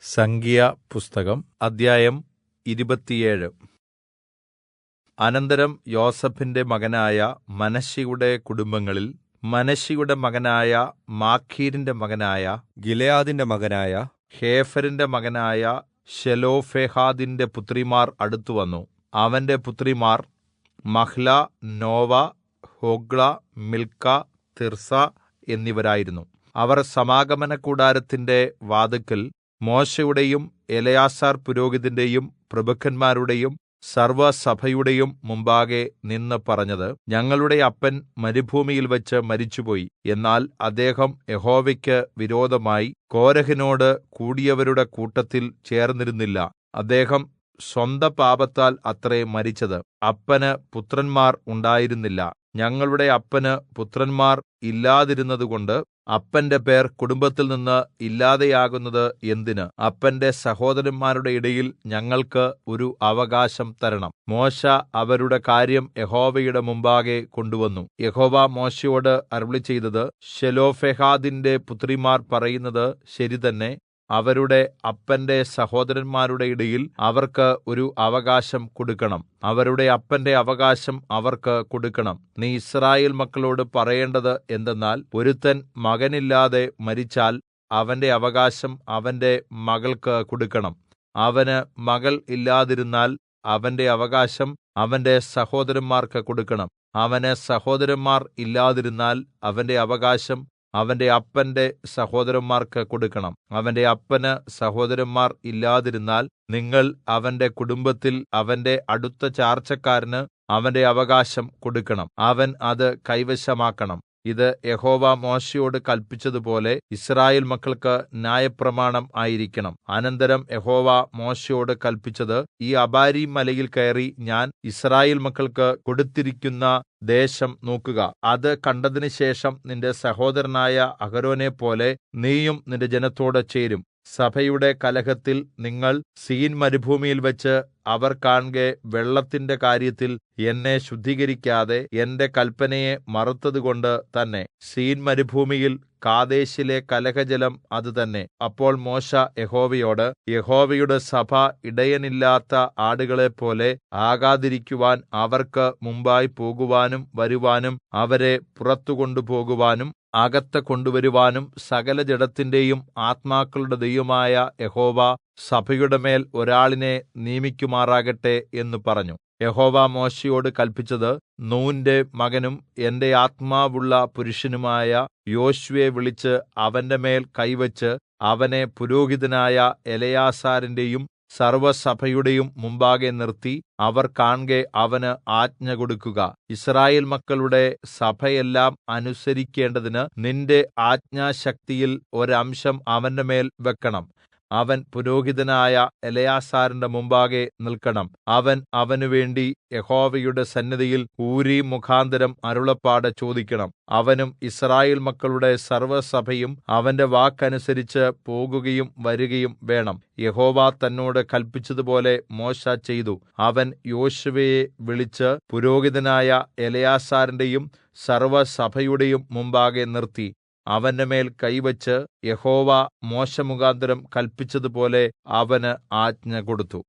സംഖ്യാപുസ്തകം അദ്ധ്യായം 27. അനന്തരം യോസേഫിന്റെ മകനായ മനശ്ശെയുടെ കുടുംബങ്ങളിൽ മനശ്ശെയുടെ മകനായ മാഖീരിന്റെ മകനായ ഗിലെയാദിന്റെ മകനായ ഹേഫെരിന്റെ മകനായ ശെലോഫെഹാദിന്റെ പുത്രിമാർ അടുത്തുവന്നു. അവന്റെ പുത്രിമാർ Mahlah, Nova, Hoglah, Milkha, Tirzah എന്നിവരായിരുന്നു. അവർ സമാഗമനകൂടാരത്തിന്റെ വാതിൽക്കൽ മോശെയുടെയും എലെയാസാർ പുരോഹിതന്റെയും പ്രഭുക്കന്മാരുടെയും സർവ്വസഭയുടെയും മുമ്പാകെ നിന്ന് പറഞ്ഞത്, ഞങ്ങളുടെ അപ്പൻ മരുഭൂമിയിൽവച്ച് മരിച്ചുപോയി. എന്നാൽ അദ്ദേഹം യഹോവയ്ക്ക് വിരോധമായി കോരഹിനോട് കൂടിയവരുടെ കൂട്ടത്തിൽ ചേർന്നിരുന്നില്ല. അദ്ദേഹം സ്വന്തപാപത്താൽ അത്രേ മരിച്ചത്. അപ്പന് പുത്രന്മാർ ഉണ്ടായിരുന്നില്ല. ഞങ്ങളുടെ അപ്പന് പുത്രന്മാർ ഇല്ലാതിരുന്നതുകൊണ്ട് അപ്പന്റെ പേർ കുടുംബത്തിൽനിന്ന് ഇല്ലാതെയാകുന്നത് എന്തിന്? അപ്പന്റെ സഹോദരന്മാരുടെ ഇടയിൽ ഞങ്ങൾക്ക് ഒരു അവകാശം തരണം. മോശെ അവരുടെ കാര്യം യഹോവയുടെ മുമ്പാകെ കൊണ്ടുവന്നു. യഹോവ മോശെയോട് അരുളിച്ചെയ്തത്, ശെലോഫെഹാദിന്റെ പുത്രിമാർ പറയുന്നത് ശരി തന്നെ. അവരുടെ അപ്പന്റെ സഹോദരന്മാരുടെ ഇടയിൽ അവർക്ക് ഒരു അവകാശം കൊടുക്കണം. അവരുടെ അപ്പന്റെ അവകാശം അവർക്ക് കൊടുക്കണം. നീ യിസ്രായേൽ മക്കളോട് പറയേണ്ടത് എന്തെന്നാൽ, ഒരുത്തൻ മകനില്ലാതെ മരിച്ചാൽ അവന്റെ അവകാശം അവന്റെ മകൾക്ക് കൊടുക്കണം. അവന് മകൾ ഇല്ലാതിരുന്നാൽ അവന്റെ അവകാശം അവന്റെ സഹോദരന്മാർക്ക് കൊടുക്കണം. അവന് സഹോദരന്മാർ ഇല്ലാതിരുന്നാൽ അവന്റെ അവകാശം അവന്റെ അപ്പന്റെ സഹോദരന്മാർക്ക് കൊടുക്കണം. അവന്റെ അപ്പന് സഹോദരന്മാർ ഇല്ലാതിരുന്നാൽ നിങ്ങൾ അവന്റെ കുടുംബത്തിൽ അവന്റെ അടുത്ത ചാർച്ചക്കാരന് അവന്റെ അവകാശം കൊടുക്കണം. അവൻ അത് കൈവശമാക്കണം. ഇത് യഹോവ മോശെയോട് കല്പിച്ചതുപോലെ യിസ്രായേൽ മക്കൾക്ക് ന്യായപ്രമാണം ആയിരിക്കണം. അനന്തരം യഹോവ മോശെയോട് കല്പിച്ചത്, ഈ അബാരീം മലയിൽ കയറി ഞാൻ യിസ്രായേൽ മക്കൾക്ക് കൊടുത്തിരിക്കുന്ന ദേശം നോക്കുക. അത് കണ്ടതിനുശേഷം നിന്റെ സഹോദരനായ അഹരോനെപ്പോലെ നീയും നിന്റെ ജനത്തോട് ചേരും. സഭയുടെ കലഹത്തിൽ നിങ്ങൾ സീൻ മരുഭൂമിയിൽവച്ച് അവർ കാൺകെ വെള്ളത്തിന്റെ കാര്യത്തിൽ എന്നെ ശുദ്ധീകരിക്കാതെ എന്റെ കല്പനയെ മറുത്തതുകൊണ്ട് തന്നെ. സീൻ മരുഭൂമിയിൽ കാദേശിലെ കലഹജലം അത് തന്നെ. അപ്പോൾ മോശെ യഹോവയോട്, യഹോവയുടെ സഭ ഇടയനില്ലാത്ത ആടുകളെപ്പോലെ ആകാതിരിക്കുവാൻ അവർക്ക് മുമ്പായി പോകുവാനും വരുവാനും അവരെ പുറത്തു കൊണ്ടുപോകുവാനും അകത്ത് കൊണ്ടുവരുവാനും സകല ജഡത്തിന്റെയും ആത്മാക്കളുടെ ദൈവമായ യഹോവ സഭയുടെ മേൽ ഒരാളിനെ നിയമിക്കുമാറാകട്ടെ എന്ന് പറഞ്ഞു. യഹോവ മോശെയോട് കല്പിച്ചത്, നൂന്റെ മകനും എന്റെ ആത്മാവുള്ള പുരുഷനുമായ യോശുവയെ വിളിച്ച് അവന്റെ മേൽ കൈവച്ച് അവനെ പുരോഹിതനായ എലെയാസാരിന്റെയും സർവ്വസഭയുടെയും മുമ്പാകെ നിർത്തി അവർ കാൺകെ അവന് ആജ്ഞ കൊടുക്കുക. യിസ്രായേൽ മക്കളുടെ സഭയെല്ലാം അനുസരിക്കേണ്ടതിന് നിന്റെ ആജ്ഞാശക്തിയിൽ ഒരംശം അവന്റെ മേൽ വെക്കണം. അവൻ പുരോഹിതനായ എലെയാസാരിന്റെ മുമ്പാകെ നിൽക്കണം. അവൻ അവനുവേണ്ടി യഹോവയുടെ സന്നിധിയിൽ ഊരീം മുഖാന്തരം അരുളപ്പാട് ചോദിക്കണം. അവനും യിസ്രായേൽ മക്കളുടെ സർവ്വസഭയും അവന്റെ വാക്കനുസരിച്ച് പോകുകയും വരികയും വേണം. യഹോവ തന്നോട് കല്പിച്ചതുപോലെ മോശെ ചെയ്തു. അവൻ യോശുവയെ വിളിച്ച് പുരോഹിതനായ എലെയാസാരിന്റെയും സർവ്വസഭയുടെയും മുമ്പാകെ നിർത്തി അവന്റെ മേൽ കൈവച്ച് യഹോവ മോശെ മുഖാന്തരം കല്പിച്ചതുപോലെ അവന് ആജ്ഞ കൊടുത്തു.